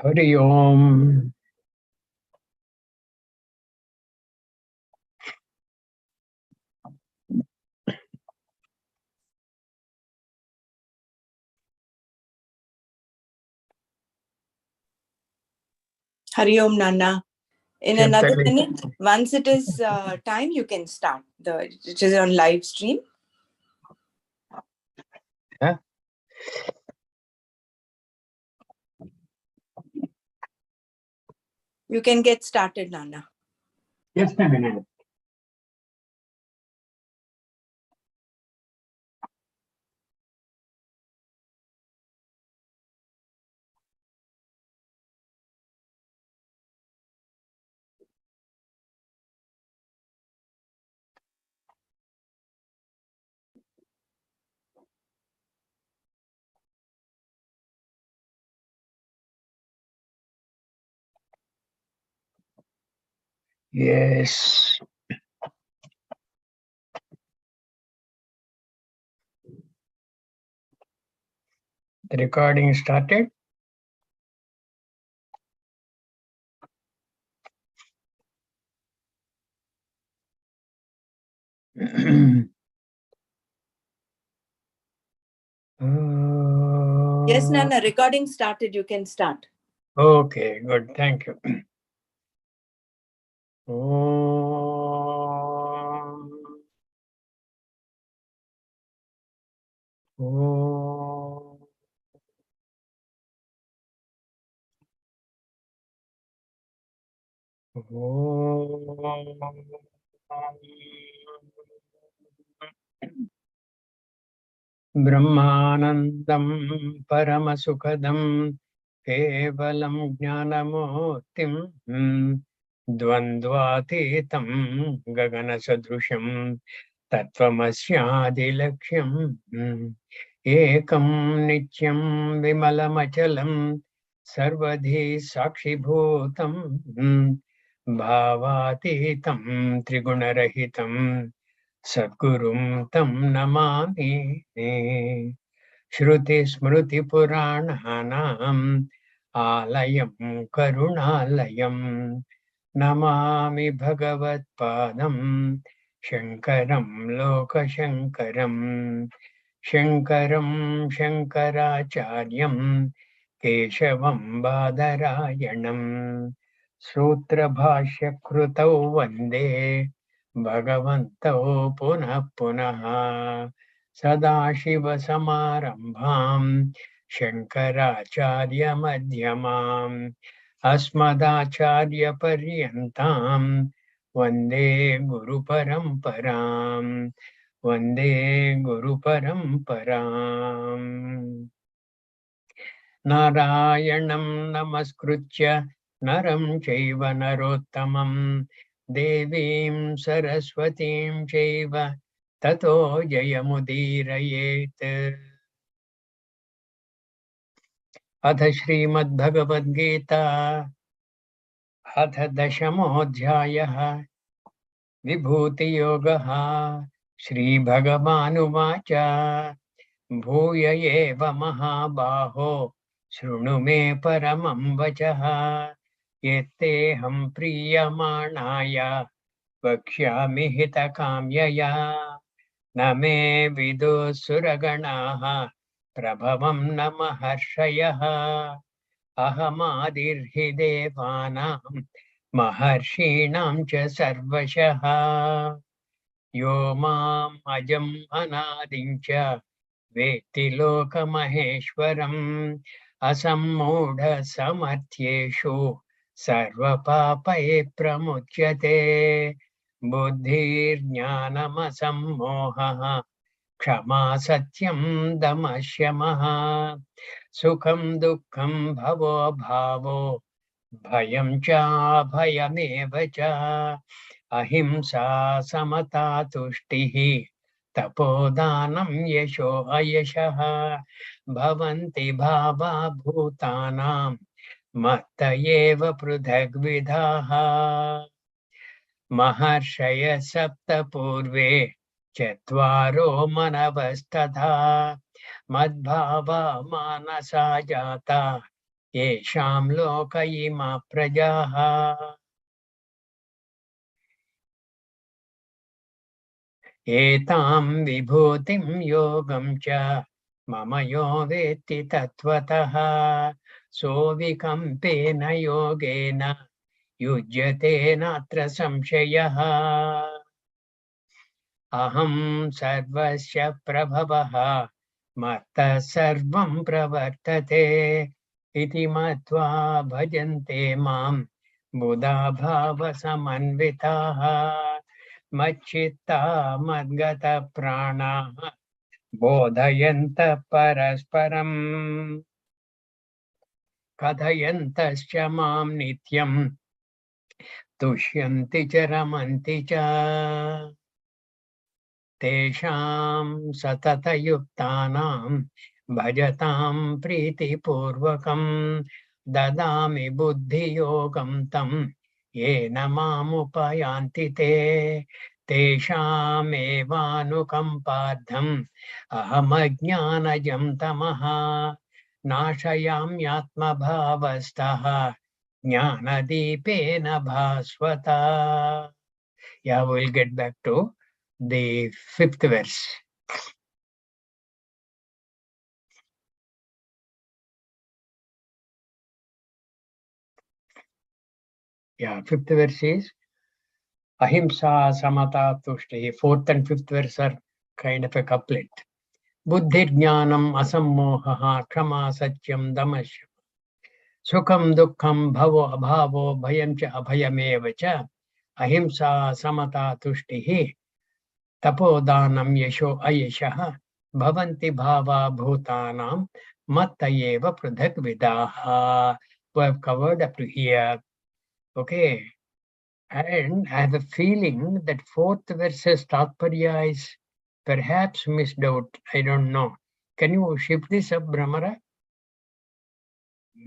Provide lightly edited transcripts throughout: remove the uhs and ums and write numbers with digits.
Hari Om. Hari Om, Nana. In another minute, once it is time, you can start. It is on live stream. Huh? You can get started, Nana. Just a minute. Yes. The recording started. Yes, Nana, recording started. You can start. Okay, good. Thank you. Om. Om. Brahmanandam Paramasukadam Kevalam Jnanamurtim Dvandvatitam Gaganasadrusham Tattvamasyadilaksham Ekam Nityam Vimalamachalam Sarvadhi Sakshibhutam Bhavatitam Trigunarahitam Sadgurum tam namami Shruti Smruti Purananam Alayam Karunalayam Namami Bhagavat Padam Shankaram Loka Shankaram Shankaram Shankaracharyam Keshavam Badarayanam Sutra Bhashya Krutau Vande Bhagavantau Punah Punah Sadashiva Samarambham Shankaracharya Madhyamam Asmadacharya Paryantam Vande Guru Paramparam Vande Guru Paramparam Narayanam Namaskritya Naram Chaiva Narottamam Devim Saraswatim Chaiva Tato Jayamudirayet Atha Srimad Bhagavad Gita Atha Dashamodhyayah Vibhuti Yogaha Shri Bhagavanuvacha Bhuya eva mahabaho Shruну me paramam vachaha Yeteham priyamanaya Vakshyami hitakamyaya Name vidu suraganaha Prabhavam namaharshayah Ahamadirhi devanam Maharshinam cha sarvashaha Yo mam ajam anadincha Veti loka maheshwaram Asammudha samarthyeshu Sarva papaye pramuchyate Buddhir jnanam asammoha Kshama satyam damashyamaha Sukham dukkham bhavo bhavo Bhayam cha bhayameva cha Ahimsa samata tushtihi Tapodanam yasho ayashaha Bhavanti bhava bhutanam Mattayeva prudhagvidhaha Maharshaya sapta purve Chatvaro manavastadha Madbhava manasa jata येषां लोक इमा प्रजाः एतां विभूतिं योगं च मम यो वेत्ति तत्त्वतः सोऽविकम्पेन योगेन युज्यते नात्र संशयः अहं सर्वस्य प्रभवः मत्तः सर्वं प्रवर्तते इति मत्वा भजन्ते मां बुधा भावसमन्विताः मच्चित्ता मद्गतप्राणाः बोधयन्तः परस्परम् कथयन्तश्च मां नित्यं तुष्यन्ति च रमन्ति च तेषां सततयुक्तानां भजतां प्रीतिपूर्वकं ददामि बुद्धियोगं तं येन मामुपयान्ति ते तेषामेवानुकम्पार्थम् अहमज्ञानजं तमः नाशयाम्यात्मभावस्थः ज्ञानदीपेन भास्वता. Yeah, we'll get back to the 5th verse. Yeah, 5th verse is Ahimsa Samata Tushti. 4th and 5th verse are kind of a couplet. Buddhir Jnanam Asammohaha Krama Satyam Damasya Sukham Dukkham Bhavo Abhavo Bhayam Cha Abhayameva Cha Ahimsa Samata Tushti Tapodanam Yasho Ayashaha Bhavanti Bhava Bhutanam Mattayeva Pradhak Vidaha. We have covered up to here. Okay. And I have a feeling that 4th verse's Tatparya is perhaps missed out. I don't know. Can you shift this up, Brahmara?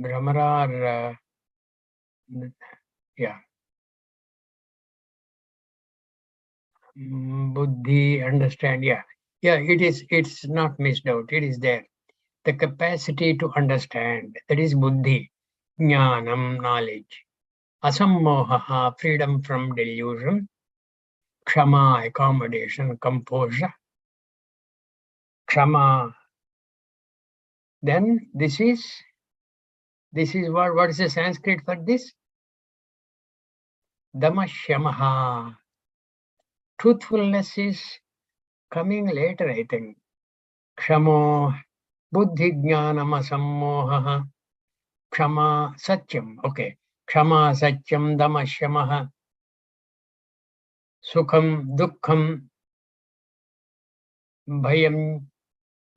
Brahmara or, yeah. Buddhi, understand, yeah. Yeah, it's not missed out. It is there. The capacity to understand, that is Buddhi, Jnanam, knowledge. Asammohaha, freedom from delusion. Kshama, accommodation, composure. Kshama. Then this is what is the Sanskrit for this? Damashyamaha. Truthfulness is coming later, I think. Kshamo, buddhi jnanam asammohaha. Kshama satyam. Okay. Kshama satyam damashyamaha. Sukham dukkham bhayam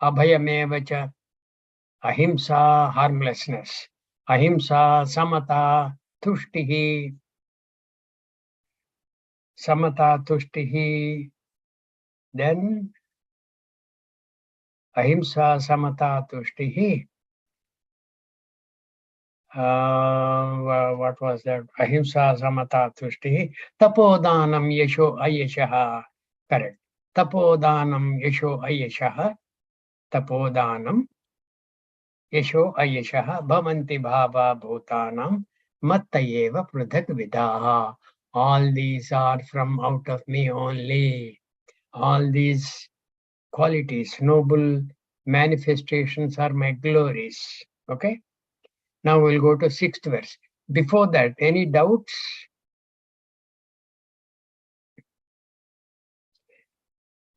abhayameva cha. Ahimsa, harmlessness. Ahimsa, samata, tushtihi. Samata, tushtihi. Then Ahimsa, samata, tushtihi. What was that? Ahimsa, samata, tushtihi. Tapodanam, yasho, ayashaha. Correct. Tapodanam, yasho, ayashaha. Tapodanam, yasho, ayashaha. Bhavanti bhava bhutanam. Mattayeva pradhak vidaha. All these are from out of me only. All these qualities, noble manifestations are my glories. Okay. Now we'll go to 6th verse. Before that, any doubts?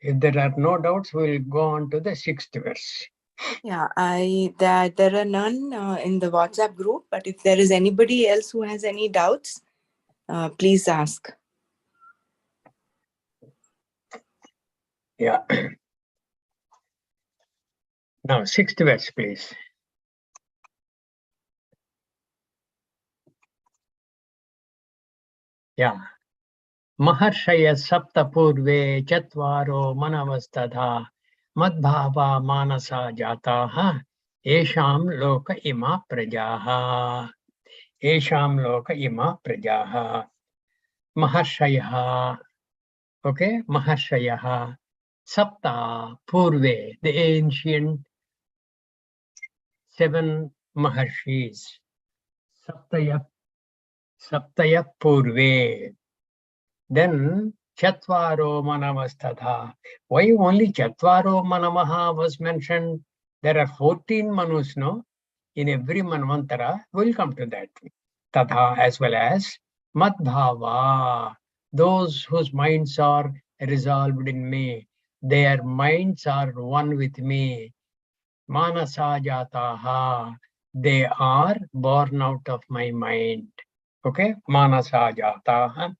If there are no doubts, we'll go on to the 6th verse. Yeah, there are none in the WhatsApp group, but if there is anybody else who has any doubts, please ask. Yeah. Now, 6th verse, please. Yeah. Maharshaya sapta purve chatvaro manavastadha madbhava manasa jataha esham loka ima prajaha. Esham loka ima prajaha. Maharshaya. Okay, Maharshayaha, Sapta, Purve, the ancient 7 Maharshis. Saptaya Purve. Then Chatvaro Manavastadha. Why only Chatvaro Manamaha was mentioned? There are 14 Manus, no? In every Manvantara. We'll come to that. Tadha as well as Madbhava. Those whose minds are resolved in me. Their minds are one with me. Manasajataha. They are born out of my mind. Okay? Manasajataha.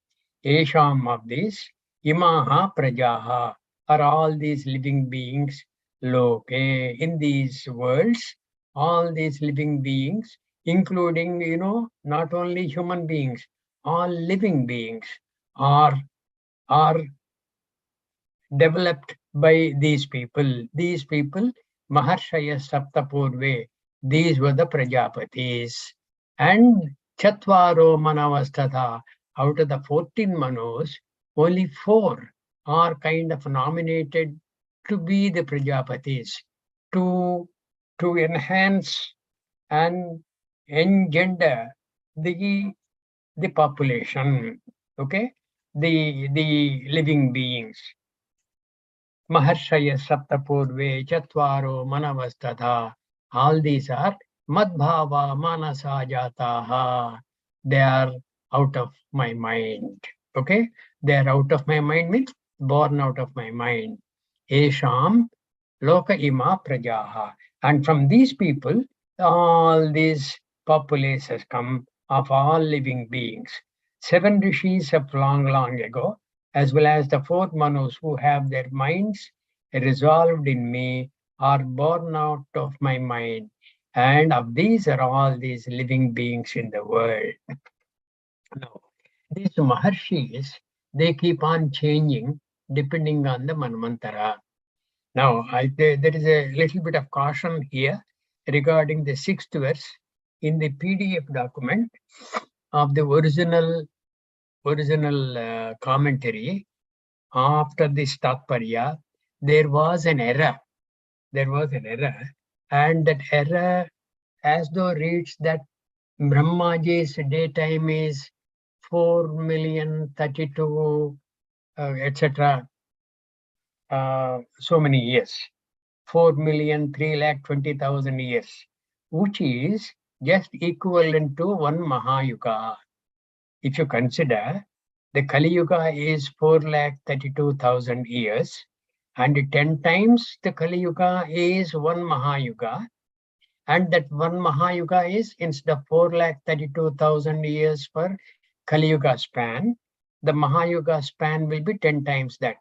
Esham of this. Imaha prajaha. Are all these living beings. Loke. In these worlds, all these living beings, including, not only human beings, all living beings are developed by these people. These people, Maharshaya Saptapurve, these were the Prajapatis. And Chatvaro Manavasthatha, out of the 14 Manos, only 4 are kind of nominated to be the Prajapatis, to enhance and engender the population, okay, the living beings. Maharshaya Saptapurve Chatvaro Manavastadha. All these are Madbhava Manasa Jataha. They are out of my mind. Okay? They are out of my mind means born out of my mind. Esham Loka Ima Prajaha. And from these people, all these populaces come of all living beings. 7 rishis of long, long ago, as well as the 4 Manus who have their minds resolved in me, are born out of my mind. And of these are all these living beings in the world. Now, these Maharshis, they keep on changing depending on the Manvantara. Now, there is a little bit of caution here regarding the 6th verse in the PDF document of the original commentary. After this Tatparya, there was an error. And that error, as though reads that Brahmaji's daytime is 4,032,000, etc. So many years. 4,320,000 years, which is just equivalent to 1 Mahayuga. If you consider the Kali Yuga is 4,32,000 years, and 10 times the Kali Yuga is 1 Mahayuga, and that 1 Mahayuga is instead of 4,32,000 years for Kali Yuga span, the Mahayuga span will be 10 times that.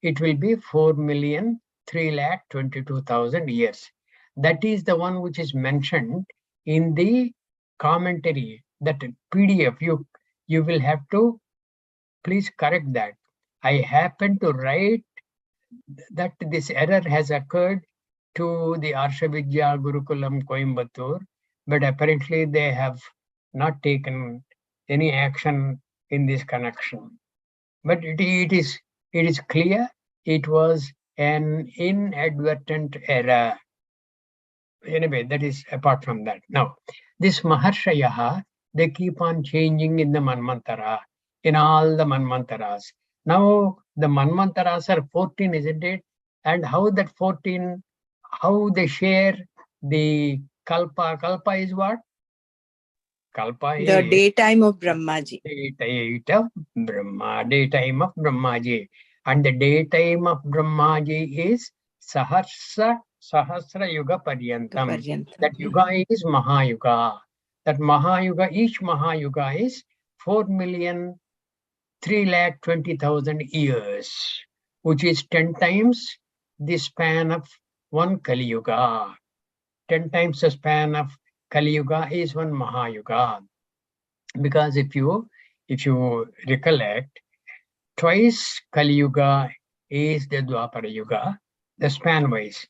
It will be 4,322,000 years. That is the one which is mentioned in the commentary, that PDF. You will have to please correct that. I happen to write that this error has occurred to the Arshavidya Gurukulam Coimbatore, but apparently they have not taken any action in this connection. But it is clear it was an inadvertent error. Anyway, that is apart from that. Now, this Maharshayaha, they keep on changing in the Manvantara, in all the Manvantaras. Now, the Manvantaras are 14, isn't it? And how that 14, how they share the Kalpa? Kalpa is what? Kalpa The is daytime of Brahmaji. daytime of Brahmaji. And the daytime of Brahmaji is Sahasra Yuga Paryantam. That Yuga is Mahayuga. That Mahayuga, each Mahayuga is 4,320,000 years, which is 10 times the span of 1 Kali Yuga. 10 times the span of Kali Yuga is 1 Mahayuga. Because if you recollect, twice Kali Yuga is the Dwapara Yuga, the span wise,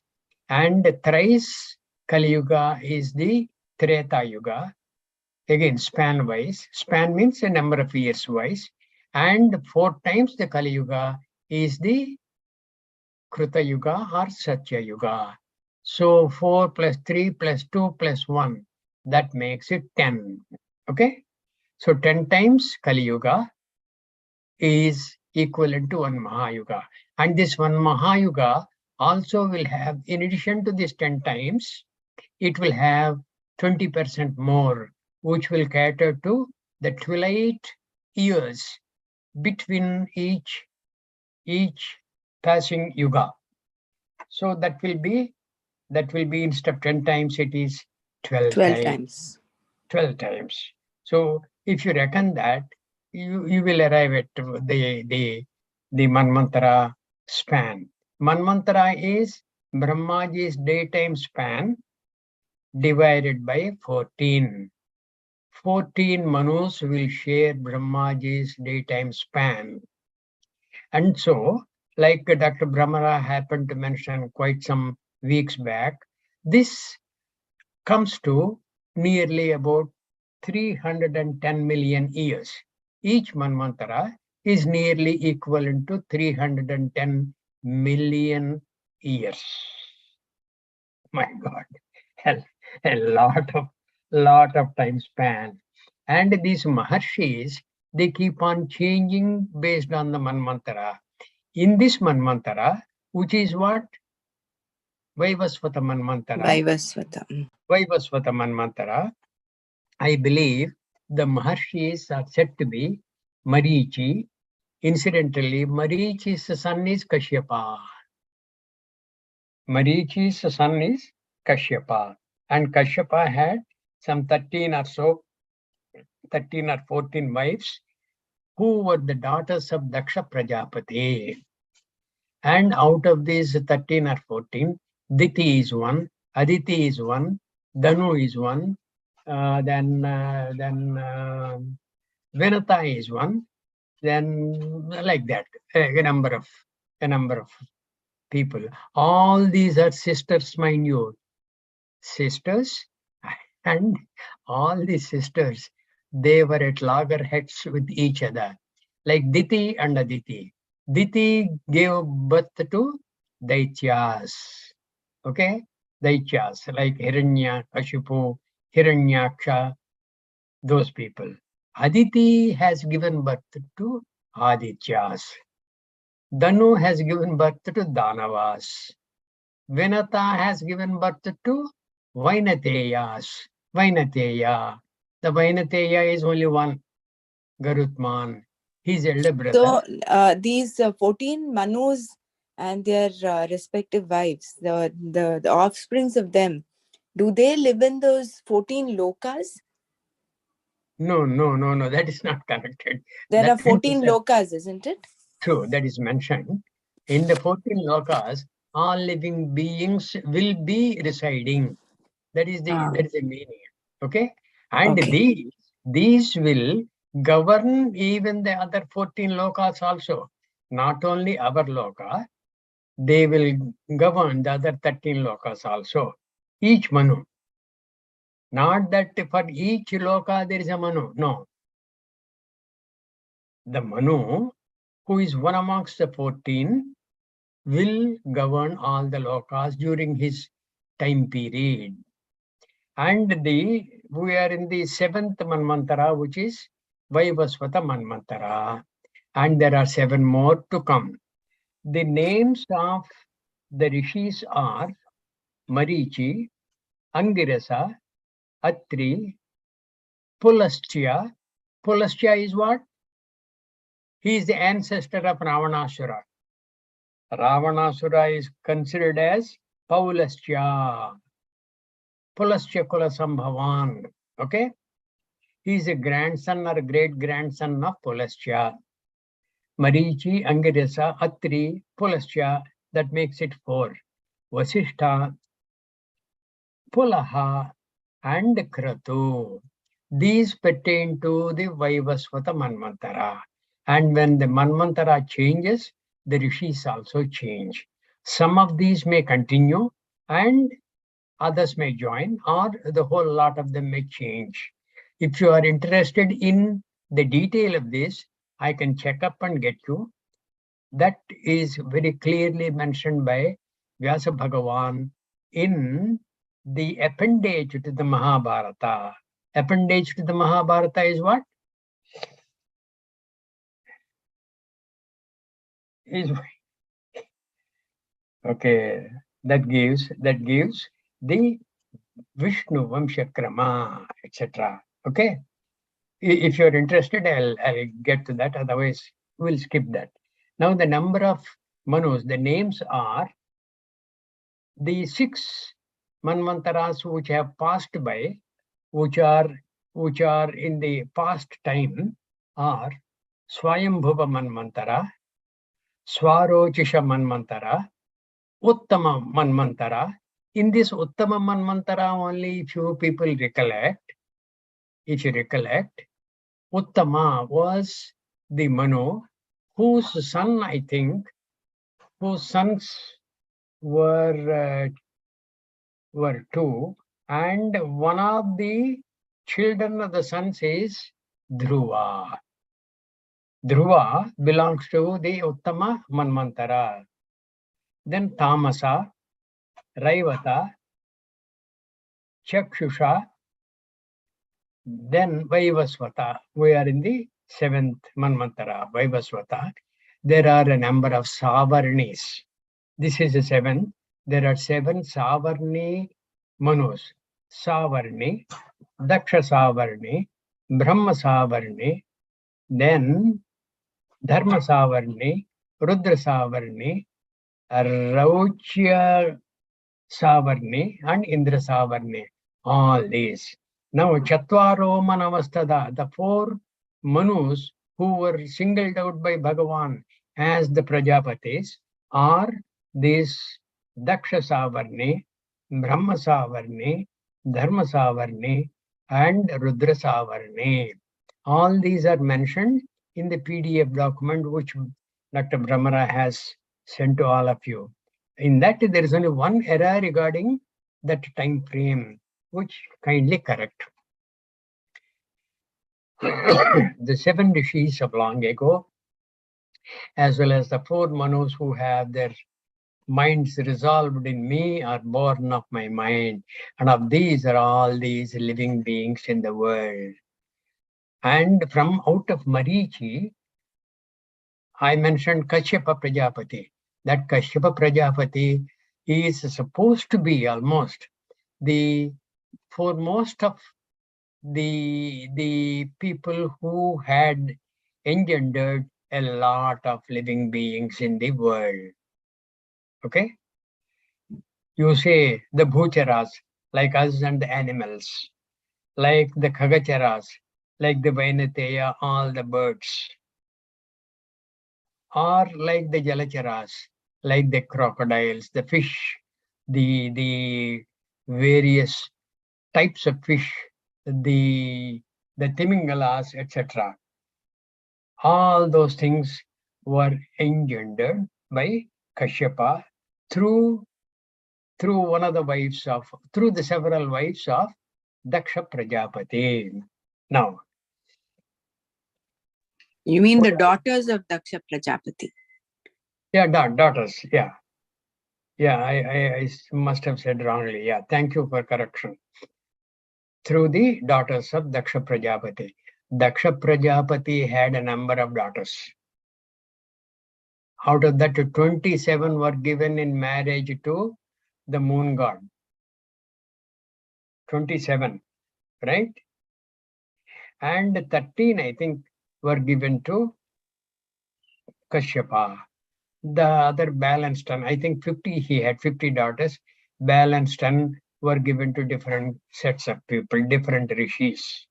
and thrice Kali Yuga is the Treta Yuga, again span wise. Span means a number of years wise, and 4 times the Kali Yuga is the Kruta Yuga or Satya Yuga. So 4 plus 3 plus 2 plus 1 that makes it 10. Okay? So 10 times Kali Yuga is equivalent to one Mahayuga. And this one Mahayuga also will have, in addition to this 10 times, it will have 20% more, which will cater to the twilight years between each passing yuga. So that will be instead of 10 times, it is 12 times. 12 times. So if you reckon that, you will arrive at the Manvantara span. Manvantara is Brahmaji's daytime span divided by 14. 14 Manus will share Brahmaji's daytime span. And so, like Dr. Brahmara happened to mention quite some weeks back, this comes to nearly about 310 million years. Each Manvantara is nearly equivalent to 310 million years. My God, a lot of time span. And these Maharshis, they keep on changing based on the Manvantara. In this Manvantara, which is what? Vaivasvata Manvantara. Vaivasvata Manvantara. I believe the Maharshis are said to be Marichi. Incidentally, Marichi's son is Kashyapa. Marichi's son is Kashyapa. And Kashyapa had some 13 or 14 wives who were the daughters of Daksha Prajapati. And out of these 13 or 14, Diti is one, Aditi is one, Danu is one, then Venata is one, then like that, a number of people. All these are sisters, mind you, sisters, and all these sisters, they were at loggerheads with each other, like Diti and Aditi. Diti gave birth to Daityas. Okay? Daityas, like Hiranya, Kashipu, Hiranyaksha, those people. Aditi has given birth to Adityas. Danu has given birth to Danavas. Venata has given birth to Vainateyas. Vainateya. The Vainateya is only one, Garutman. His elder brother. So these 14 Manus and their respective wives, the offsprings of them, do they live in those 14 lokas? No, that is not connected. There that are 14 lokas, isn't it? True, that is mentioned. In the 14 lokas, all living beings will be residing. That is the meaning. Okay? And these will govern even the other 14 lokas also. Not only our loka, they will govern the other 13 lokas also. Each Manu. Not that for each loka there is a Manu. No. The Manu, who is one amongst the 14, will govern all the lokas during his time period. And we are in the 7th Manvantara, which is Vaivasvata Manvantara. And there are 7 more to come. The names of the rishis are Marichi, Angirasa, Atri, Pulastya. Pulastya is what? He is the ancestor of Ravanasura. Ravanasura is considered as Paulastya. Pulastya Kula Sambhavan. Okay? He is a grandson or great-grandson of Pulastya. Marichi, Angirasa, Atri, Pulastya, that makes it 4. Vasishtha, Pulaha, and Kratu. These pertain to the Vaivasvata Manvantara. And when the Manvantara changes, the rishis also change. Some of these may continue and others may join, or the whole lot of them may change. If you are interested in the detail of this, I can check up and get you. That is very clearly mentioned by Vyasa Bhagavan in the appendage to the Mahabharata. Appendage to the Mahabharata is what? Is okay. That gives the Vishnu Vamshakrama, etc. Okay. If you're interested, I'll get to that. Otherwise, we'll skip that. Now, the number of Manus, the names are the 6 Manvantaras which have passed by, which are in the past time, are Swayambhuva Manvantara, Swarochisha Manvantara, Uttama Manvantara. In this Uttama Manvantara, only few people recollect. If you recollect, Uttama was the Manu, whose son, I think, whose sons were 2, and one of the children of the sons is Dhruva. Dhruva belongs to the Uttama Manvantara. Then Tamasa, Raivata, Chakshusha, then Vaivasvata. We are in the 7th Manvantara, Vaivasvata. There are a number of Savarnis. This is the 7th. There are 7 Savarni Manus. Savarni, Daksha Savarni, Brahma Savarni, then Dharma Savarni, Rudra Savarni, Rauchya Savarni, and Indra Savarni. All these. Now, Chatvaro Manavastada, the 4 Manus who were singled out by Bhagavan as the Prajapatis are these Daksha Savarni, Brahma Savarni, Dharma Savarni, and Rudra Savarni. All these are mentioned in the PDF document which Dr. Brahmara has sent to all of you. In that, there is only one error regarding that time frame, which kindly correct. The 7 rishis of long ago, as well as the 4 Manus who have their minds resolved in me, are born of my mind, and of these are all these living beings in the world. And from out of Marichi, I mentioned Kashyapa Prajapati. That Kashyapa Prajapati is supposed to be almost the foremost of the people who had engendered a lot of living beings in the world. Okay? You say the Bhucharas, like us and the animals, like the Khagacharas, like the Vainateya, all the birds, or like the Jalacharas, like the crocodiles, the fish, the various types of fish, the Timingalas, etc. All those things were engendered by Kashyapa through one of the wives of, through the several wives of Daksha Prajapati. Now, You mean the daughters of Daksha Prajapati? yeah, daughters, yeah. Yeah, I must have said wrongly. Yeah, thank you for correction. Through the daughters of Daksha Prajapati. Daksha Prajapati had a number of daughters. Out of that, 27 were given in marriage to the moon god. 27, right? And 13, I think, were given to Kashyapa. The other balanced 10, I think 50, he had 50 daughters. Balanced 10 were given to different sets of people, different rishis.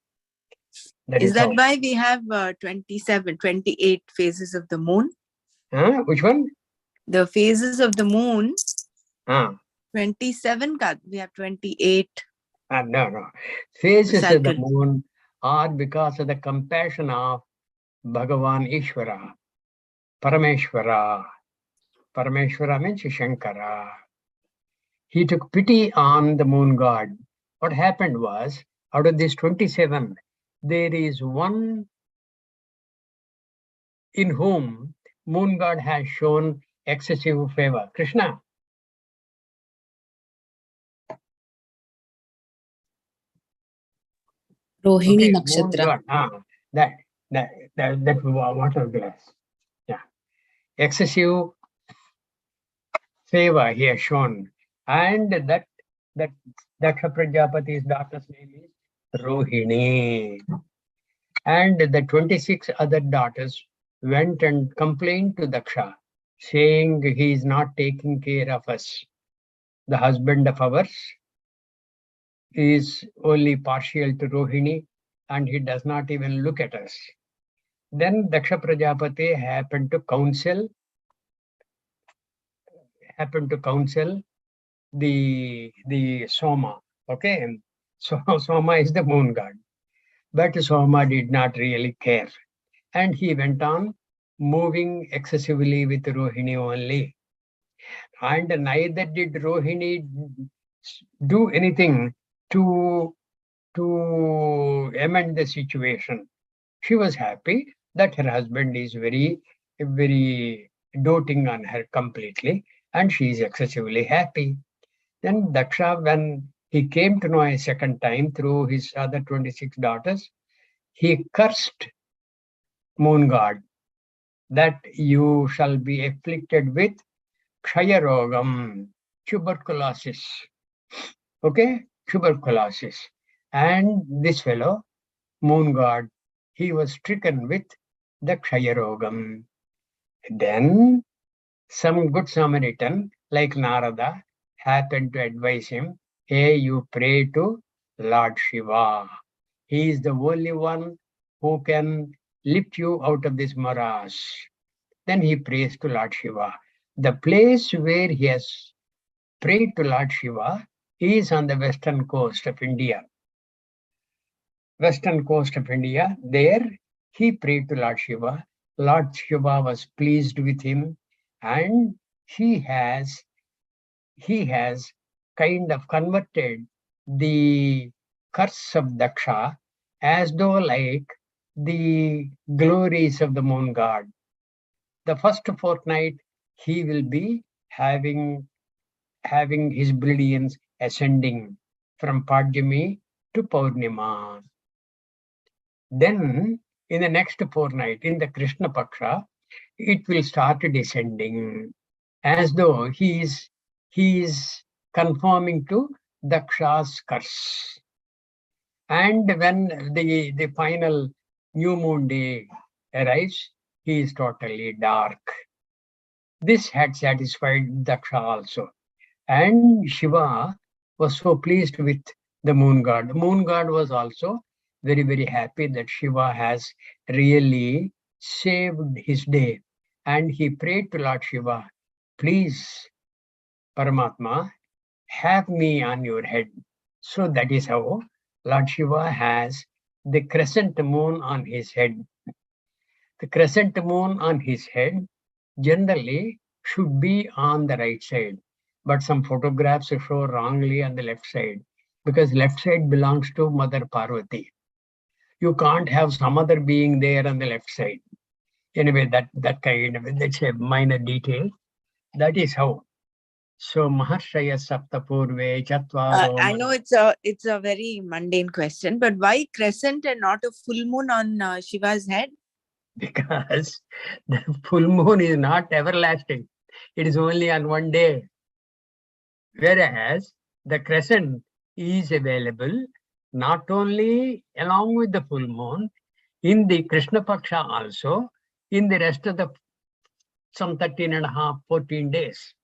Is that why we have 28 phases of the moon? Which one? The phases of the moon. 27, we have 28. No. Phases of the moon are because of the compassion of Bhagavan Ishvara, Parameshwara. Parameshwara means Shankara. He took pity on the moon god. What happened was, out of these 27, there is one in whom moon god has shown excessive favor. Krishna. Rohini Okay, moon Nakshatra. god. That water glass. Yeah. Excessive favor he has shown. And that Daksha Prajapati's daughter's name is Rohini. And the 26 other daughters went and complained to Daksha, saying he is not taking care of us. The husband of ours is only partial to Rohini and he does not even look at us. Then Daksha Prajapati happened to counsel the Soma. Okay. So Soma is the moon god. But Soma did not really care. And he went on moving excessively with Rohini only. And neither did Rohini do anything to amend the situation. She was happy that her husband is very doting on her completely, and she is excessively happy. Then Daksha, when he came to know a second time through his other 26 daughters, he cursed moon god that you shall be afflicted with Kshayarogam, tuberculosis. Okay, tuberculosis. And this fellow, moon god, he was stricken with the Kshayarogam. Then some good Samaritan like Narada happened to advise him, hey, you pray to Lord Shiva. He is the only one who can lift you out of this morass. Then he prays to Lord Shiva. The place where he has prayed to Lord Shiva is on the western coast of India. Western coast of India, there he prayed to Lord Shiva. Lord Shiva was pleased with him and he has kind of converted the curse of Daksha as though like the glories of the moon god. The first fortnight he will be having his brilliance ascending from Padjami to Purnima. Then in the next fortnight, in the Krishna Paksha, it will start descending as though he is conforming to Daksha's curse. And when the final new moon day arrives, he is totally dark. This had satisfied Daksha also. And Shiva was so pleased with the moon god. The moon god was also very happy that Shiva has really saved his day. And he prayed to Lord Shiva, please, Paramatma, have me on your head. So that is how Lord Shiva has the crescent moon on his head. The crescent moon on his head generally should be on the right side, but some photographs show wrongly on the left side because left side belongs to Mother Parvati. You can't have some other being there on the left side. Anyway, that kind of, that's a minor detail. That is how. So Maharshaya Saptapurve Chatvaro. I know it's a very mundane question, but why crescent and not a full moon on Shiva's head? Because the full moon is not everlasting. It is only on one day. Whereas the crescent is available not only along with the full moon, in the Krishna Paksha also, in the rest of the some 13 and a half, 14 days.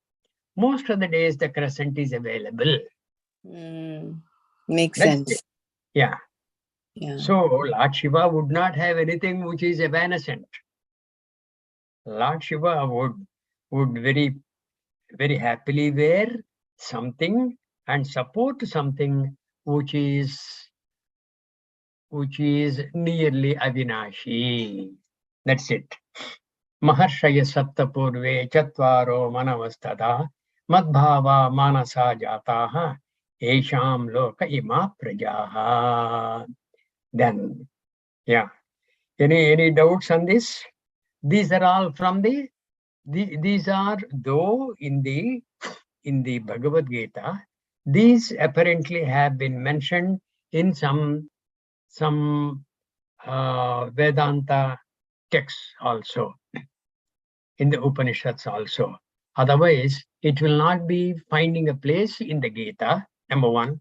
Most of the days the crescent is available. Makes That's sense. it. Yeah. Yeah. So Lord Shiva would not have anything which is evanescent. Lord Shiva would very happily wear something and support something which is nearly avinashi. That's it. Maharshaya Saptapurve Chatvaro Manavastada Madbhava Manasa Jataha Esham Loka Ima Prajaha. Then, yeah. Any doubts on this? These are all from these are though in the Bhagavad Gita, these apparently have been mentioned in some some Vedanta texts also, in the Upanishads also. Otherwise, it will not be finding a place in the Gita, number one.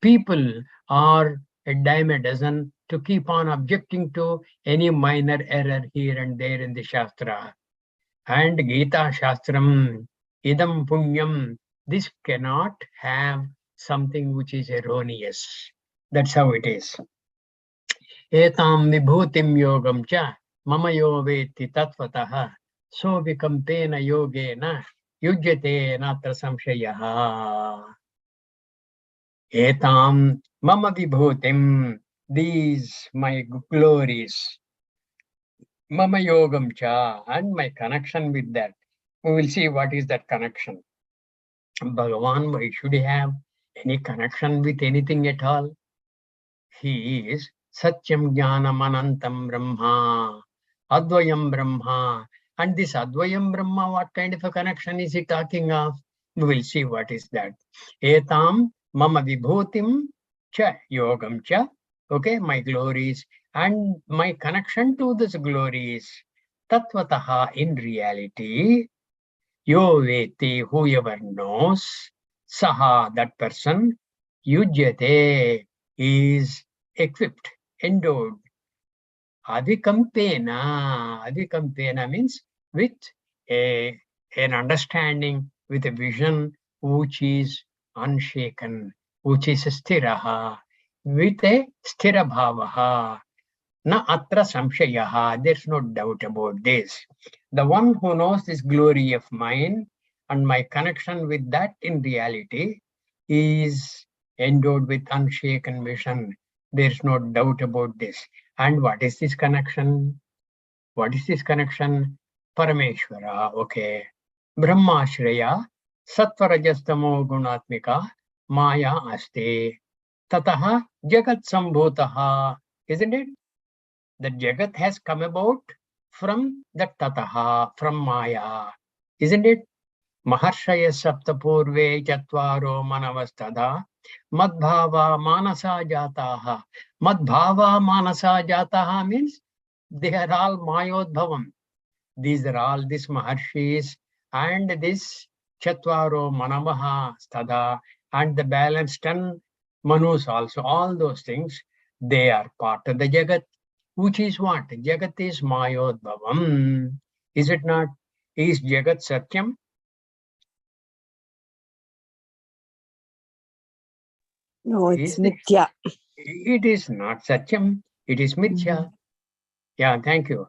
People are a dime a dozen to keep on objecting to any minor error here and there in the Shastra. And Gita Shastram, idam punyam, this cannot have something which is erroneous. That's how it is. Etam vibhutim yogam cha mama yo veti tatvatah so vikampena yogena yujyate natra samshayaha. Etam mama vibhutim, these my glories, mama yogam cha, and my connection with that. We will see what is that connection. Bhagavan, why should he have any connection with anything at all? He is Satyam Jnanam Anantam Brahma, Advayam Brahma. And this Advayam Brahma, what kind of a connection is he talking of? We will see what is that. Etam Mama Vibhutim Cha Yogam Cha. Okay, my glories and my connection to this glories. Tatvataha, in reality, Yo veti, whoever knows, saha, that person, yujyate, is equipped, endowed. Adhikampena means with an understanding, with a vision which is unshaken, which is stiraha, with a stirabhavaha. Na atra samshayaha, there's no doubt about this. The one who knows this glory of mine and my connection with that in reality is endowed with unshaken vision. There's no doubt about this. And what is this connection? What is this connection? Parameshwara, okay. Brahmashraya, Satvarajastamo Gunatmika, Maya Aste, Tataha Jagat Sambhutaha, isn't it? The Jagat has come about from the Tataha, from Maya, isn't it? Maharshaya Saptapurve Chatvaro Manavastada Madbhava Manasa Jataha. Madbhava Manasa Jataha means they are all Mayodbhavam. These are all these Maharshis and this Chatvaro Manavaha Stada and the balance 10 Manus also. All those things, they are part of the Jagat. Which is what? Jagat is Mayodbhavam. Is it not? Is Jagat Satyam? No, it's Mithya. It is not Satyam. It is Mithya. Yeah, thank you.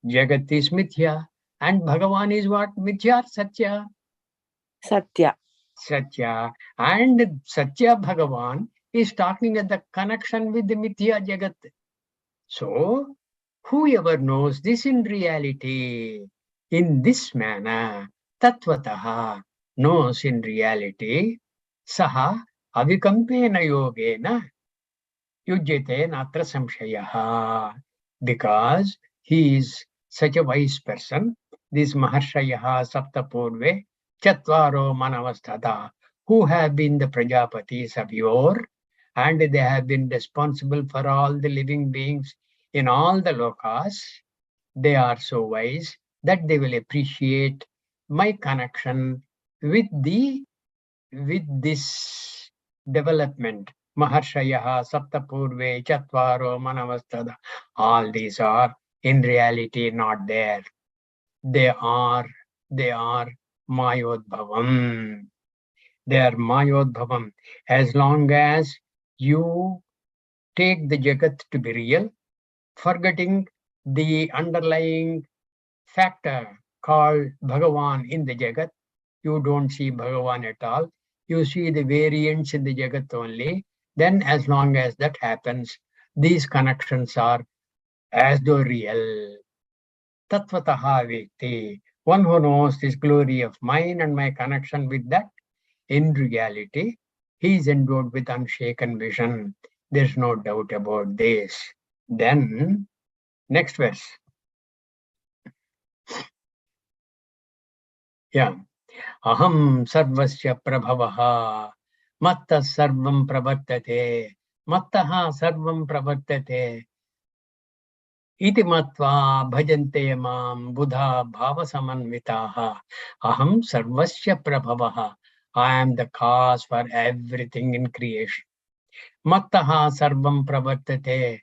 Jagat is Mithya. And Bhagavan is what? Mithya, Satya. Satya. Satya. And Satya Bhagavan is talking at the connection with the Mithya Jagat. So, whoever knows this in reality, in this manner, Tatvataha, knows in reality, Saha Avikampena Yogena Yujyate Natra Samshayaha. Because he is such a wise person, this Maharshayaha Saptapurve Chatvaro Manavasthata, who have been the Prajapatis of yore, and they have been responsible for all the living beings in all the lokas. They are so wise that they will appreciate my connection with this development. Maharshayaha, Saptapurve, Chatvaro, Manavastada. All these are in reality not there. They are Mayodbhavam. They are Mayodbhavam. As long as you take the Jagat to be real, forgetting the underlying factor called Bhagavan in the Jagat, you don't see Bhagavan at all. You see the variants in the Jagat only. Then as long as that happens, these connections are as though real. Tatvataha Vikti. One who knows this glory of mine and my connection with that, in reality, he is endowed with unshaken vision. There's no doubt about this. Then, next verse. Yeah. Aham sarvasya prabhavaha matta sarvam pravartate mattaha sarvam pravartate. Iti matva bhajante mam buddha bhava samanvitaha. Aham sarvasya prabhavaha. I am the cause for everything in creation. Mattaha sarvam pravartate.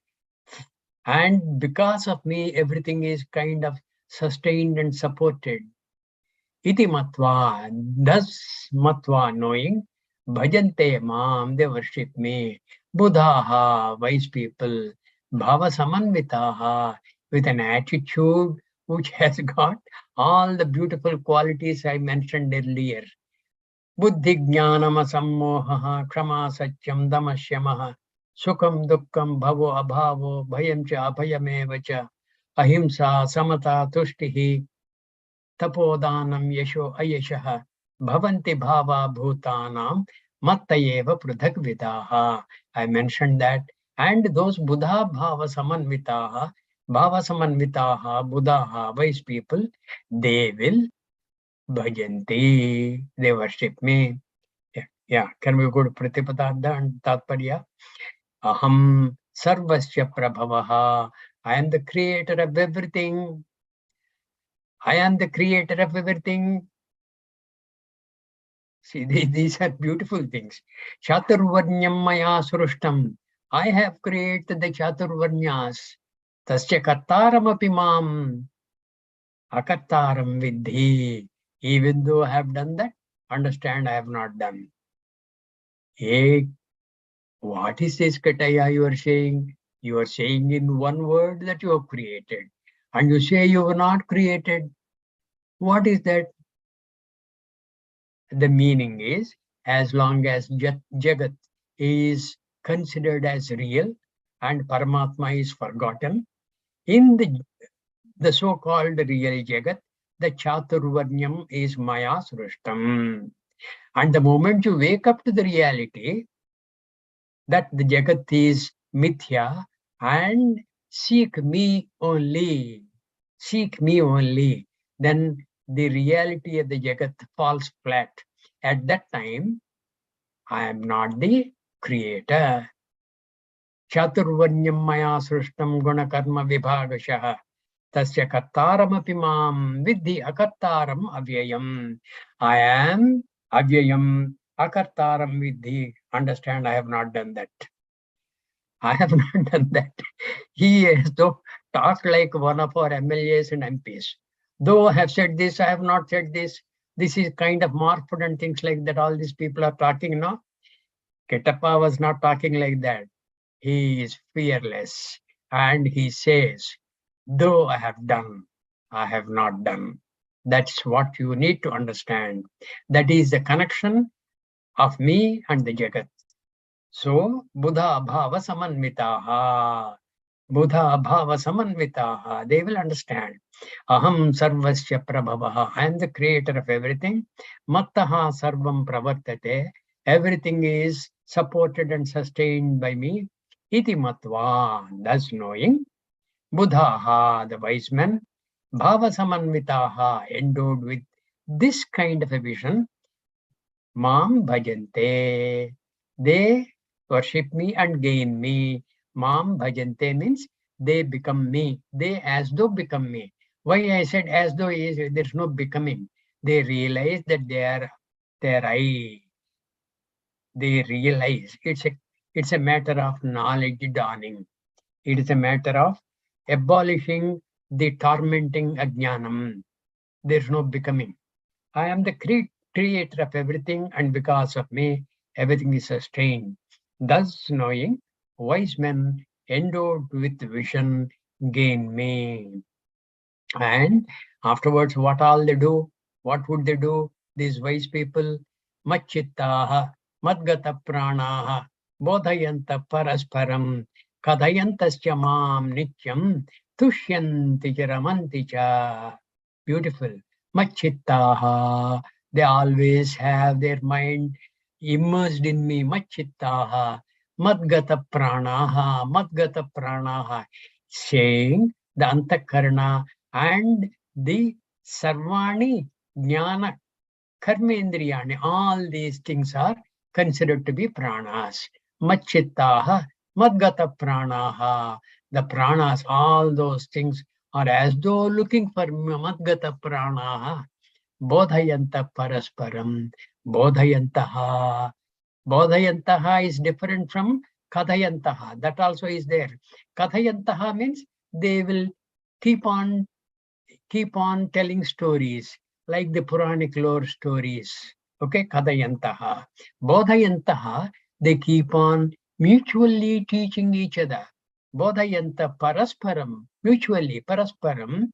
And because of me, everything is kind of sustained and supported. Iti matva, thus matva, knowing, bhajante mam, they worship me. Buddhaha, wise people, bhava samanvitaha, with an attitude which has got all the beautiful qualities I mentioned earlier. Buddhi jnanam asammohaha, krama satyam damashyamaha, sukham dukkam bhavo abhavo, bhayam cha abhayameva cha, ahimsa samata tushtihi, tapodanam yasho ayashaha, bhavanti bhava bhutanam mattayeva pruthak vidaha. I mentioned that. And those Buddha bhava samanvitaha, Buddhaha, wise people, they will bhajanti, they worship me. Yeah. Can we go to Pratipadada and Tatparya? Aham sarvasya prabhavaha. I am the creator of everything. I am the creator of everything. See, these are beautiful things. Chaturvarnyam maya srushtam. I have created the Chaturvarnyas. Tasya kartaram api mam. Akartaram vidhi. Even though I have done that, understand I have not done. Hey, what is this Kataya you are saying? You are saying in one word that you have created. And you say you have not created. What is that? The meaning is, as long as Jagat is considered as real and Paramatma is forgotten, in the so-called real Jagat, the Chaturvarnyam is Maya Srushtam. And the moment you wake up to the reality that the Jagat is Mithya and seek me only, then the reality of the Jagat falls flat. At that time, I am not the creator. Chaturvanyam maya srishtam guna karma vibhagashaha. Tasya kartaramapi mam vidhi akartaram avyayam. I am avyayam akartaram vidhi. Understand, I have not done that. I have not done that. He has talked like one of our MLAs and MPs. Though I have said this, I have not said this. This is kind of morphed and things like that. All these people are talking now. Ketappa was not talking like that. He is fearless. And he says, though I have done, I have not done. That's what you need to understand. That is the connection of me and the Jagat. So, Buddha Bhava Samanvitaha. Buddha Bhava Samanvitaha. They will understand. Aham Sarvasya Prabhavaha. I am the creator of everything. Mattaha Sarvam Pravartate. Everything is supported and sustained by me. Iti Matva. Thus knowing. Buddhaha, the wise men. Bhava Samanvitaha. Endowed with this kind of a vision. Mam Bhajante. They worship me and gain me. Mam Bhajante means they become me. They as though become me. Why I said as though is there's no becoming. They realize that they are I. They realize it's a matter of knowledge dawning. It is a matter of abolishing the tormenting ajnanam. There's no becoming. I am the creator of everything, and because of me, everything is sustained. Thus knowing, wise men endowed with vision gain me. And afterwards, what all they do? What would they do? These wise people, machittaha, madgata pranaha, bodhayanta parasparam, kadhayantascha mam nityam, tushyanti ramanti cha. Beautiful. Machittaha, they always have their mind immersed in me. Machittaha, madgata pranaha, saying the antakarana and the sarvani, jnana, karmendriyani, all these things are considered to be pranas. Machittaha, Madgata pranaha. The pranas, all those things are as though looking for Madgata pranaha. Bodhayanta parasparam. Bodhayantaha. Bodhayantaha is different from Kathayantaha. That also is there. Kathayantaha means they will keep on telling stories like the Puranic lore stories. Okay, Kadayantaha. Bodhayantaha, they keep on mutually teaching each other. Bodhayanta parasparam, mutually parasparam.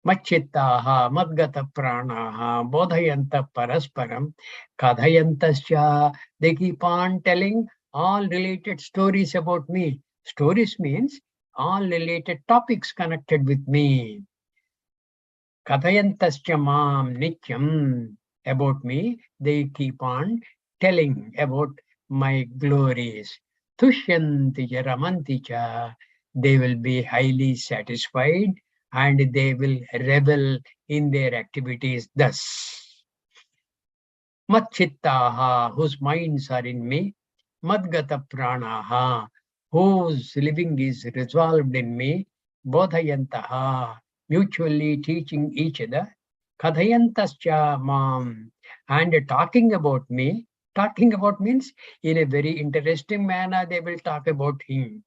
Machittaha, Madgata pranaha, Bodhayanta parasparam, Kadhayantascha. They keep on telling all related stories about me. Stories means all related topics connected with me. Kathayantascha mam nityam, about me, they keep on telling about my glories. Tushyanti ramanti cha, they will be highly satisfied and they will revel in their activities thus. Matchittaha, whose minds are in me, Madgata pranaha, whose living is resolved in me, Bodhayantaha, mutually teaching each other, Kadhayantascha mam, and talking about me. Talking about means in a very interesting manner, they will talk about him.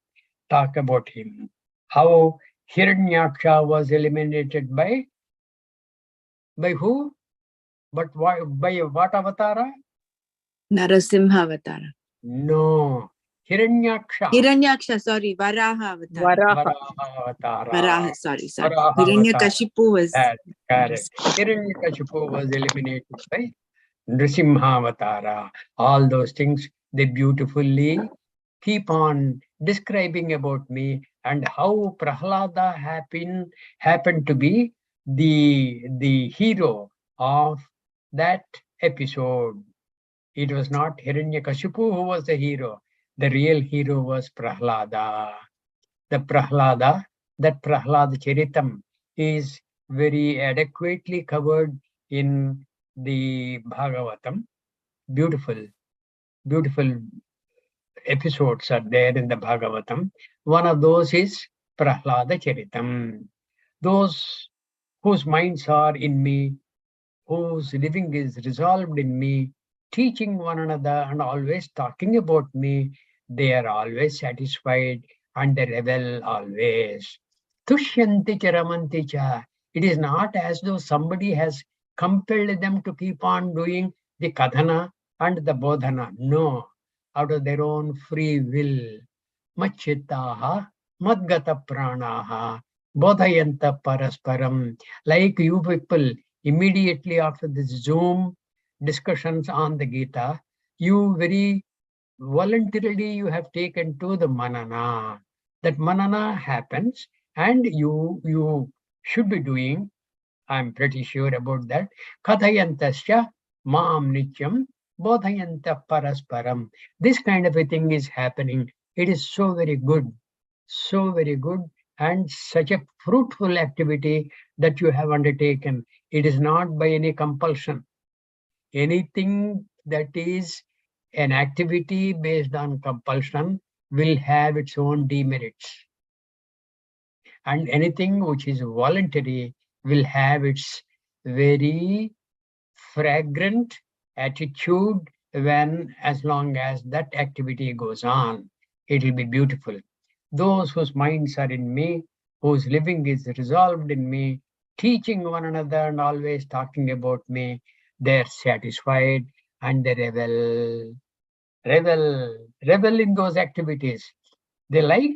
Talk about him. How Hiranyaksha was eliminated by who? But why, by what avatara? Narasimha Avatara. No. Hiranyaksha. Hiranyaksha, sorry, Varaha Avatara. Varaha. Avatara. Varaha, sorry. Varaha Hiranyakashipu was. That's correct. Hiranyakashipu was eliminated by Nrsimhavatara. All those things, they beautifully keep on describing about me and how Prahlada happened to be the hero of that episode. It was not Hiranyakashipu who was the hero. The real hero was Prahlada. The Prahlada, that Prahlada Charitam is very adequately covered in the Bhagavatam. Beautiful, beautiful episodes are there in the Bhagavatam. One of those is Prahlada Charitam. Those whose minds are in me, whose living is resolved in me, teaching one another and always talking about me, they are always satisfied and they revel always. Tushyanti charamanti cha. It is not as though somebody has compelled them to keep on doing the kadhana and the bodhana. No, out of their own free will. Machittaha, madgata pranaha, bodhayanta parasparam. Like you people, immediately after this Zoom discussions on the Gita, you very voluntarily you have taken to the manana. That manana happens and you should be doing, I'm pretty sure about that, kathayantasya maam nityam bodhayanta parasparam. This kind of a thing is happening. It is so very good, and such a fruitful activity that you have undertaken. It is not by any compulsion. Anything that is an activity based on compulsion will have its own demerits. And anything which is voluntary will have its very fragrant attitude when, as long as that activity goes on, it will be beautiful. Those whose minds are in me, whose living is resolved in me, teaching one another and always talking about me, they're satisfied and they revel in those activities. They like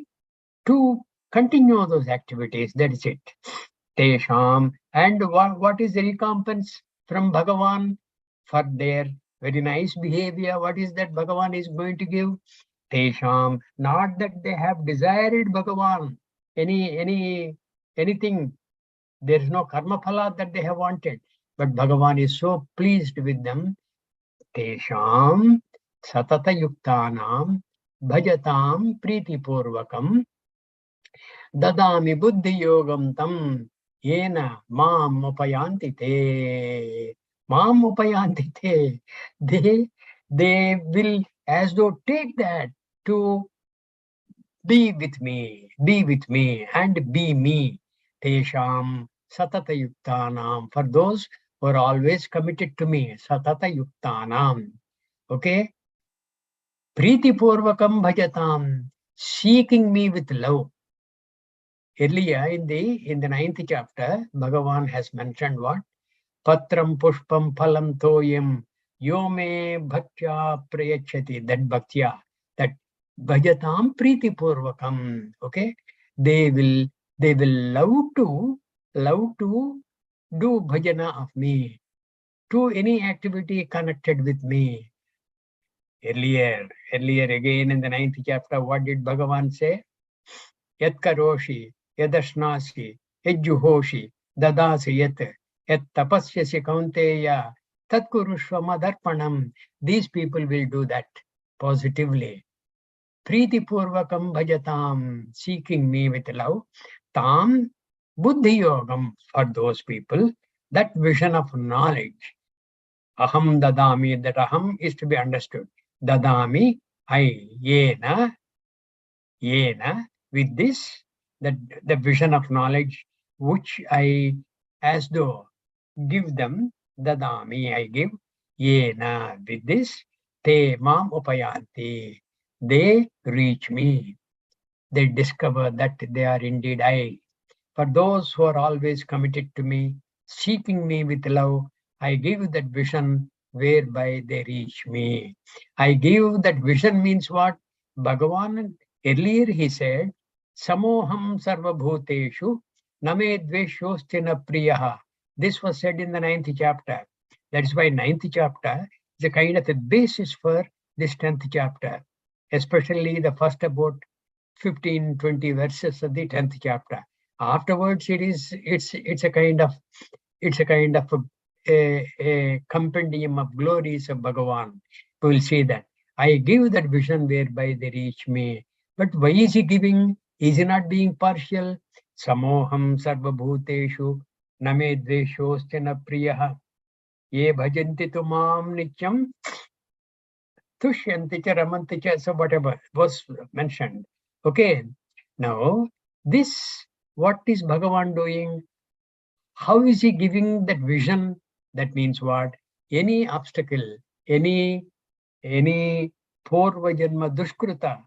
to continue those activities. That is it. Tesham. And what is the recompense from Bhagavan for their very nice behavior? What is that Bhagavan is going to give? Tesham. Not that they have desired Bhagavan, anything. There is no karma phala that they have wanted. But Bhagavan is so pleased with them. Tesham satata yuktanam bhajatam priti purvakam dadami buddhi yogam tam yena mam upayanti te. Mam upayanti te. They will as though take that to Be with me, and be me. Tesham satata yuktanam. For those who are always committed to me. Satata yuktanam. Okay? Priti purvakam bhajatam. Seeking me with love. Earlier in the 9th chapter, Bhagavan has mentioned what? Patram pushpam phalam toyam yome bhaktya prayachati. That bhaktya, that bhajatam priti purvakam. Okay, they will love to do bhajana of me, to any activity connected with me. Earlier again in the 9th chapter, what did Bhagavan say? Yat karoshi, yadashnasi, yajjuhoshi, dadasi yat, yat tapasyasi kaunteya, tat kurushva madarpanam. These people will do that positively. Priti purvakam bhajatam, seeking me with love. Tam buddhi yogam, for those people, that vision of knowledge. Aham dadami, that aham is to be understood. Dadami, I, yena, with this, the vision of knowledge, which I, as though, give them, dadami, I give, yena, with this, te mam upayanti, they reach me, they discover that they are indeed I. For those who are always committed to me, seeking me with love, I give that vision whereby they reach me. I give that vision means what? Bhagavan, earlier he said, Samoham sarvabhuteshu name dveshostina priyaha. This was said in the 9th chapter. That is why 9th chapter is a kind of a basis for this 10th chapter, especially the first about 15-20 verses of the 10th chapter. Afterwards, it's a kind of a compendium of glories of Bhagavan. We will see that. I give that vision whereby they reach me. But why is he giving? Is he not being partial? Samoham sarvabhuteshu name dveshostina priyaha ye bhajanti tu mam nityam tushyanti cha ramanti cha. So whatever was mentioned. Okay. Now, this, what is Bhagavan doing? How is he giving that vision? That means what? Any obstacle, any Purva Janma Dushkrita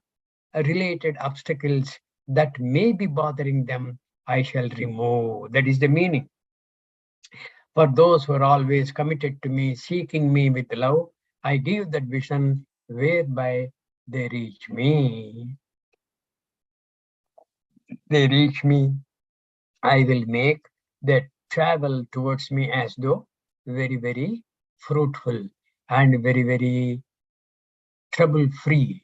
related obstacles that may be bothering them, I shall remove. That is the meaning. For those who are always committed to me, seeking me with love, I give that vision whereby they reach me. They reach me. I will make their travel towards me as though very, very fruitful and very, very trouble-free.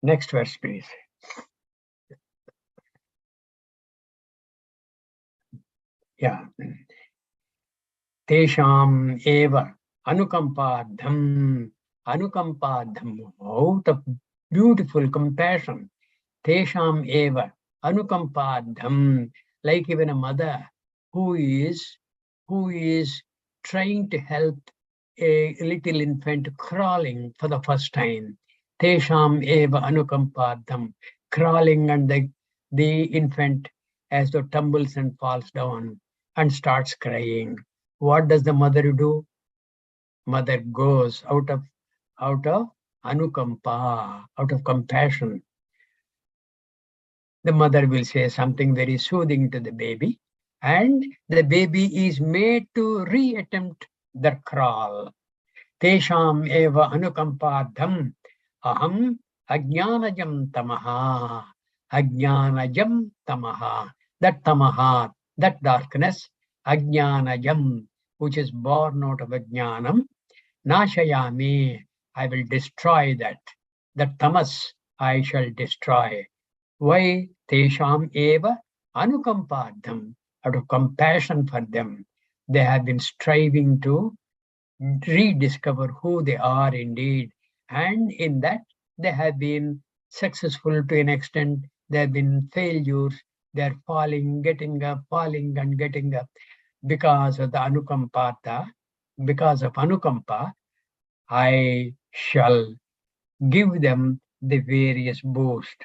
Next verse, please. Yeah. Tesham eva anukampadham. Anukampadham, out of beautiful compassion. Tesham eva anukampadham, like even a mother who is trying to help a little infant crawling for the first time. Tesham eva anukampadham, crawling, and the infant as though tumbles and falls down and starts crying. What does the mother do? Mother goes out of anukampa, out of compassion. The mother will say something very soothing to the baby, and the baby is made to reattempt the crawl. Tesham eva anukampadham aham ajnanajam tamaha. Ajnanajam tamaha. That tamaha, that darkness, ajnanajam, which is born out of ajnanam, nashayami, I will destroy that. That tamas I shall destroy. Why? Tesham eva anukampadham, out of compassion for them. They have been striving to rediscover who they are indeed. And in that, they have been successful to an extent. There have been failures. They're falling, getting up, falling and getting up. Because of the anukampata, because of anukampa, I shall give them the various boost.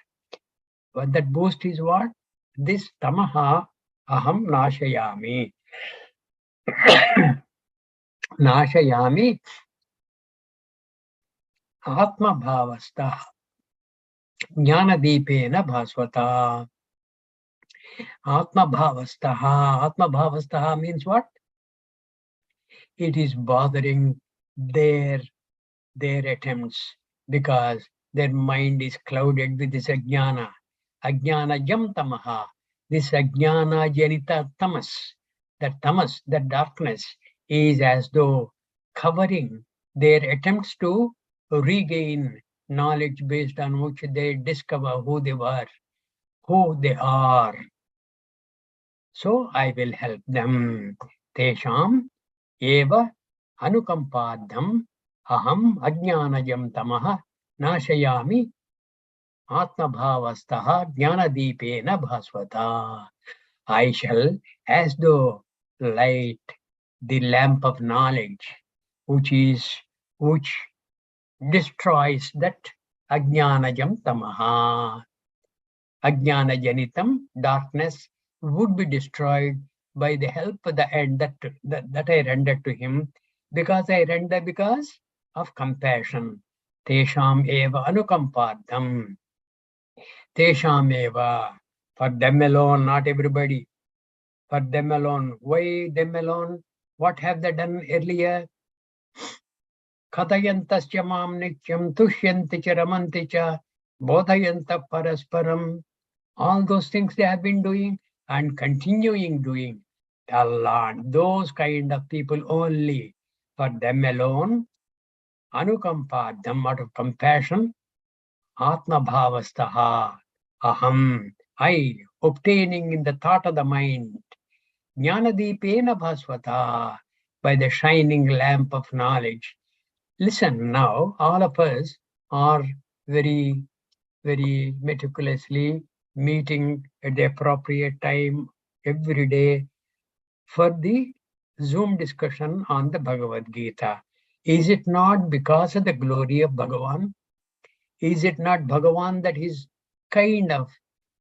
But that boost is what? This tamaha aham nashayami. Nashayami atma bhavastha jnana deepena bhasvata. Atma bhavastaha. Atma bhavastaha means what? It is bothering their attempts because their mind is clouded with this ajnana. Ajnana jam tamaha. This ajnana janita tamas. That tamas, that darkness, is as though covering their attempts to regain knowledge based on which they discover who they were, who they are. So I will help them. Tesham eva anukampadham aham ajnanajam tamaha nashayami atmabhavastaha jnanadeepena bhasvata. I shall, as though light the lamp of knowledge, which destroys that ajnanajam tamaha. Ajnana janitam, darkness, would be destroyed by the help of the end that I rendered to him, because I render because of compassion. Tesham eva anukampadam. Tesham eva. For them alone, not everybody. For them alone. Why them alone? What have they done earlier? Katayantasya mam nityam tushyanti cha ramanti cha bodhayanta parasparam. All those things they have been doing and continuing doing. Allah, those kind of people only, for them alone, anukampa, them out of compassion, atma bhavastaha, aham, I, obtaining in the thought of the mind, jnanadipena bhasvata, by the shining lamp of knowledge. Listen now, all of us are very meticulously meeting at the appropriate time every day for the Zoom discussion on the Bhagavad Gita. Is it not because of the glory of Bhagavan? Is it not Bhagavan that is kind of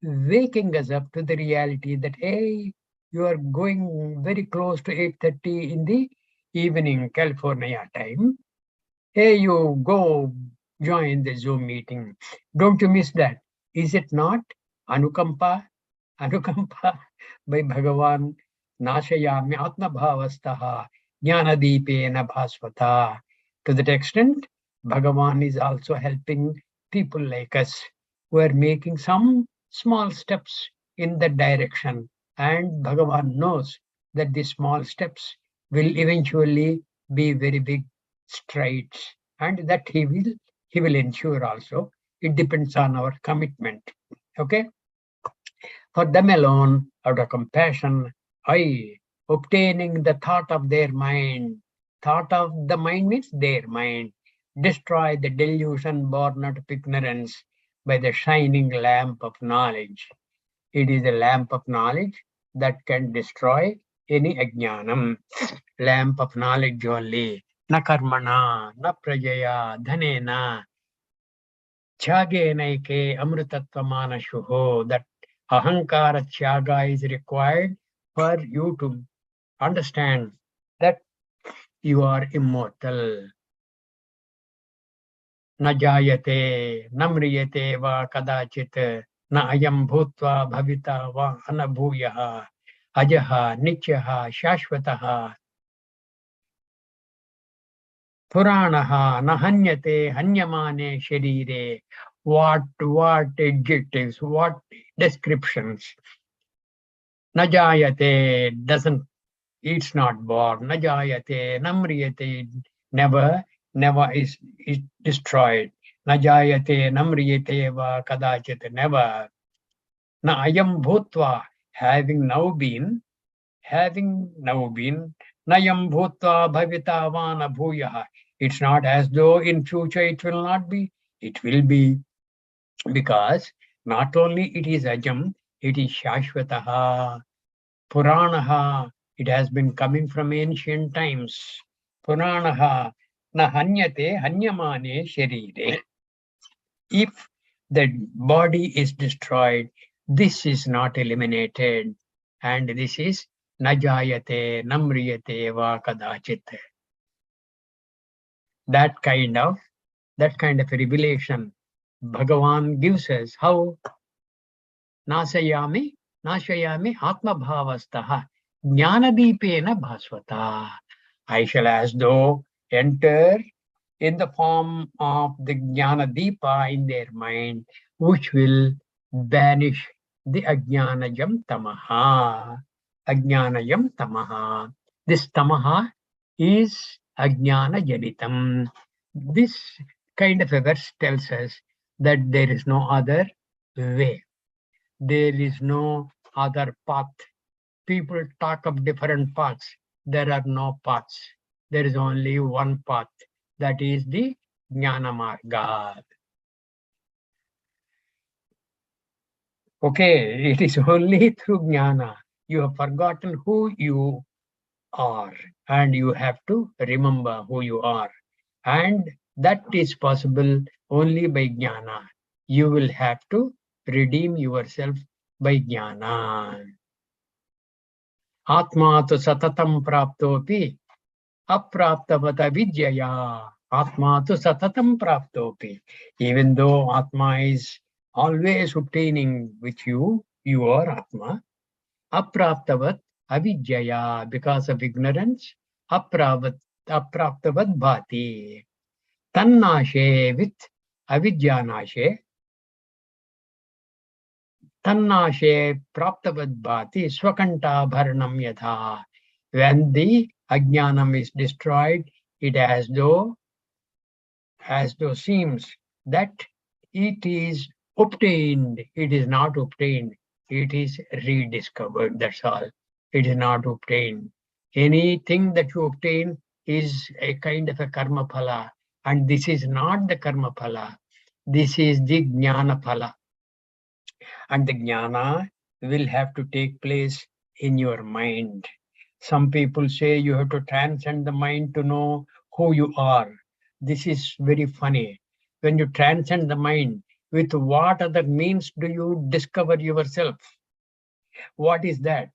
waking us up to the reality that, hey, you are going very close to 8:30 in the evening, California time. Hey, you go join the Zoom meeting. Don't you miss that. Is it not Anukampa? Anukampa by Bhagavan Nashayami Atma Bhavastaha Jnanadipena Bhasvata. To that extent, Bhagavan is also helping people like us who are making some small steps in that direction. And Bhagavan knows that these small steps will eventually be very big strides, and that he will ensure also. It depends on our commitment. Okay. For them alone, out of compassion, I, obtaining the thought of their mind. Thought of the mind means their mind. Destroy the delusion born out of ignorance by the shining lamp of knowledge. It is a lamp of knowledge that can destroy any ajnanam. Lamp of knowledge only. Na karmana, na prajaya, dhanena, chage naike amrutatvamana shuho. That ahankara chaga is required for you to understand that you are immortal. Na jayate, namriyate va kadachit, na ayam bhutva bhavita va anabhuyaha, ajaha, nityaha, shashvataha. Puranaha na hanyate hanyamane sharire. What adjectives, what descriptions. Najayate doesn't, it's not born. Najayate, namriyate, never is destroyed. Najayate, namriyate va kadachit, never. Na ayam bhutva, having now been, nayam bhutva bhavitavana bhuyaha. It's not as though in future it will not be, it will be. Because not only it is ajam, it is shashvataha, puranaha, it has been coming from ancient times. Puranaha, na hanyate hanyamane sharire. If The body is destroyed. This is not eliminated. And this is najayate namriyate va kadachit. That kind of revelation Bhagavan gives us. How? Nasayami atma bhavastaha jnanadipena bhasvata. I shall as though enter in the form of the jnana deepa in their mind, which will banish the ajnanayam tamaha. Ajnanayam tamaha. This tamaha is ajnana janitam. This kind of a verse tells us that there is no other way. There is no other path. People talk of different paths. There are no paths. There is only one path. That is the Jnana Marga. Okay, it is only through Jnana. You have forgotten who you are, and you have to remember who you are. And that is possible only by Jnana. You will have to redeem yourself by Jnana. Atma tu satatam praptopi apraptavata vidyaya. Atma tu satatam praptopi. Even though Atma is always obtaining with you, you are Atma. Apraptavat avidyaya, because of ignorance. Apraptavat bhati. Tannashe with avidyanashe. Tannashe praptavat bhati swakanta bharanam yatha. When the ajnanam is destroyed, it as though seems that it is obtained. It is not obtained. It is rediscovered. That's all. It is not obtained. Anything that you obtain is a kind of a karma phala. And this is not the karma phala. This is the jnana phala. And the jnana will have to take place in your mind. Some people say you have to transcend the mind to know who you are. This is very funny. When you transcend the mind, with what other means do you discover yourself? What is that?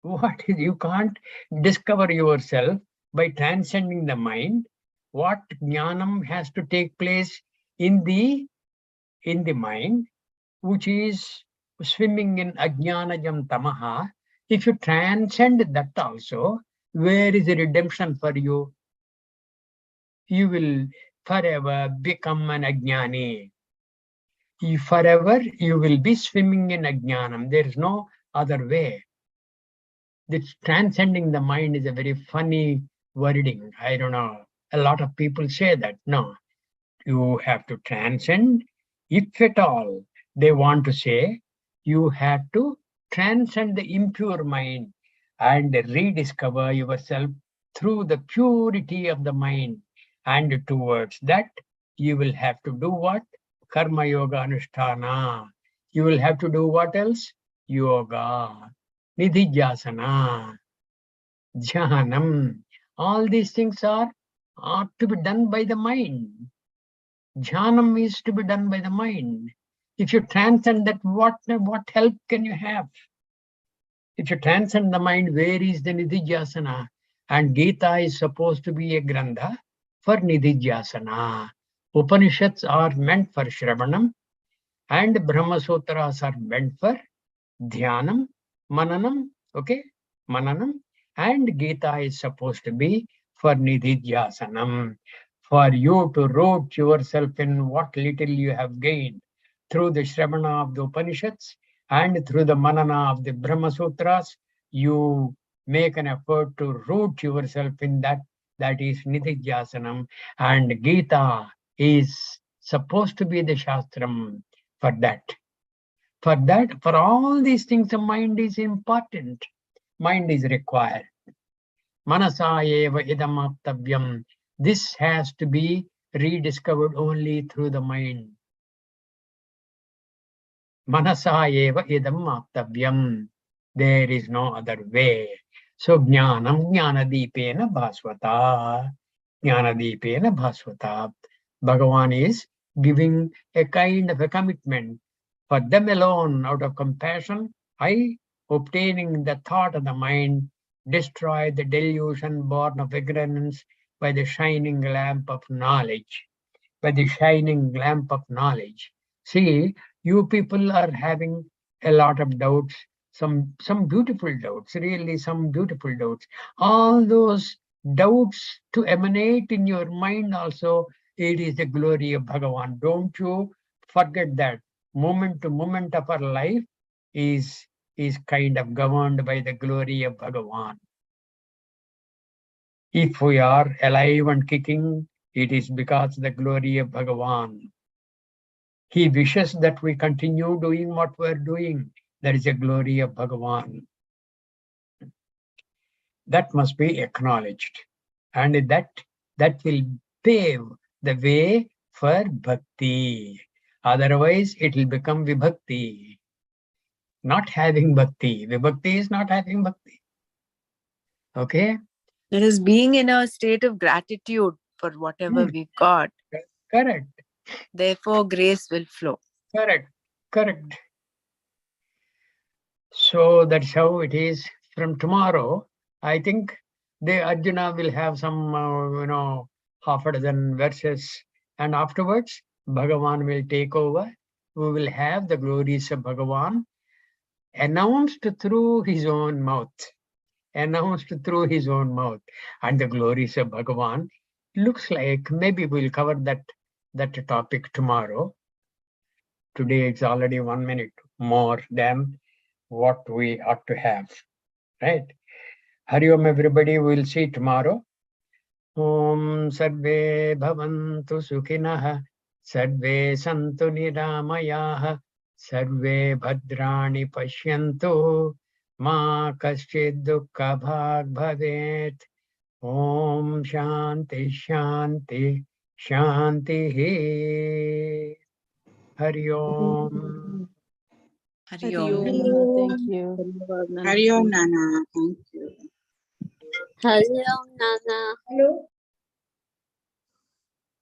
You can't discover yourself by transcending the mind. What jnanam has to take place in the mind, which is swimming in ajnanajam tamaha. If you transcend that also, where is the redemption for you? You will forever become an ajnani. Forever you will be swimming in ajnanam. There is no other way. This transcending the mind is a very funny wording. I don't know. A lot of people say that. No, you have to transcend. If at all they want to say, you have to transcend the impure mind and rediscover yourself through the purity of the mind. And towards that, you will have to do what? Karma yoga anushtana. You will have to do what else? Yoga, nidhijasana, jhanam. All these things are to be done by the mind. Jhanam is to be done by the mind. If you transcend that, what help can you have? If you transcend the mind, where is the nidhijasana? And Gita is supposed to be a grantha for nidhijasana. Upanishads are meant for Shravanam, and Brahma Sutras are meant for Dhyanam, Mananam, okay? Mananam. And Gita is supposed to be for nidhijyasanam, for you to root yourself in what little you have gained through the Shravana of the Upanishads and through the Manana of the Brahma Sutras. You make an effort to root yourself in that. That is nidhijyasanam. And Gita is supposed to be the Shastram for that. For all these things, the mind is important. Mind is required. Manasa eva idam aptavyam. This has to be rediscovered only through the mind. Manasa eva idam aptavyam. There is no other way. So jnanam jnanadipena bhasvata. Jnanadipena bhasvata. Bhagavan is giving a kind of a commitment for them alone out of compassion, I, obtaining the thought of the mind, destroy the delusion born of ignorance by the shining lamp of knowledge. By the shining lamp of knowledge. See, you people are having a lot of doubts, some beautiful doubts, really some beautiful doubts. All those doubts to emanate in your mind also, it is the glory of Bhagavan. Don't you forget that. Moment to moment of our life is kind of governed by the glory of Bhagavan. If we are alive and kicking, it is because of the glory of Bhagavan. He wishes that we continue doing what we're doing. That is the glory of Bhagavan. That must be acknowledged. And that will pave the way for bhakti. Otherwise, it will become vibhakti. Not having bhakti. Vibhakti is not having bhakti. Okay? It is being in a state of gratitude for whatever we got. Correct. Therefore, grace will flow. Correct. Correct. So that's how it is. From tomorrow, I think the Arjuna will have some, half a dozen verses, and afterwards, Bhagavan will take over. We will have the glories of Bhagavan announced through his own mouth. Announced through his own mouth. And the glories of Bhagavan looks like maybe we'll cover that topic tomorrow. Today it's already 1 minute more than what we ought to have. Right? Hari Om, everybody. We'll see tomorrow. Om Sarve Bhavantu Sukhinah, Sarve Santu Niramayah, Sarve Bhadrani Pashyantu, Ma Kaschid Dukkha Bhag Bhavet. Om Shanti Shanti Shanti. Hari Om. Hari Om. Thank you. Hari Om, Nana. Thank you. Hari Om Nana. Hello.